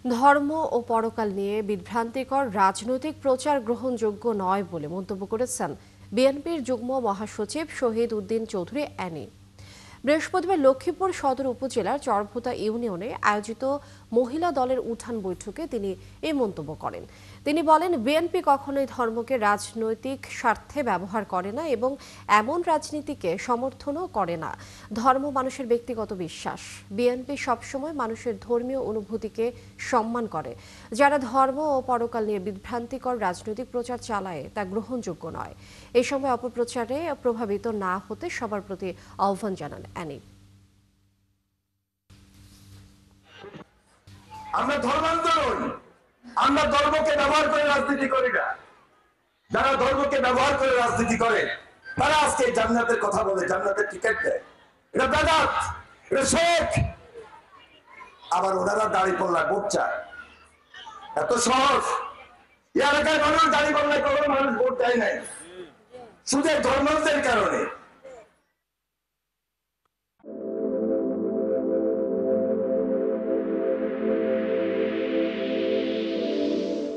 ধর্ম ও পরকাল নিয়ে বিভ্রান্তিকর রাজনৈতিক প্রচার গ্রহণযোগ্য নয় বলে মন্তব্য করেছেন বিএনপির যুগ্ম মহাসচিব শহীদ উদ্দিন চৌধুরী অ্যানি। বৃহস্পতিবার লক্ষ্মীপুর সদর উপজেলার চরভোতা ইউনিয়নে আয়োজিত মহিলা দলের উঠান বৈঠকে তিনি এই মন্তব্য করেন। তিনি বলেন, বিএনপি কখনোই ধর্মকে রাজনৈতিক স্বার্থে ব্যবহার করে না এবং এমন রাজনীতিকে সমর্থনও করে না। ধর্ম মানুষের ব্যক্তিগত বিশ্বাস। বিএনপি সবসময় মানুষের ধর্মীয় অনুভূতিকে সম্মান করে। যারা ধর্ম ও পরকাল নিয়ে বিভ্রান্তিকর রাজনৈতিক প্রচার চালায় তা গ্রহণযোগ্য নয়। এই সময় অপপ্রচারে প্রভাবিত না হতে সবার প্রতি আহ্বান জানান অ্যানি। আমরা ধর্মান্তর নই, আমরা ধর্মকে ব্যবহার করে রাজনীতি করি না। যারা ধর্মকে ব্যবহার করে রাজনীতি করে তারা আজকে জান্নাতের কথা বলে, জান্নাতের টিকিট দেয়। এটা বেদাত, এটা শেখ। আবার ওনারা দাড়ি পাল্লা ভোট চায়। এত সহজ। এই এলাকায় মানুষ দাড়ি পাল্লায় কোনো মানুষ ভোট দেয় নাই, শুধু ধর্মের কারণে।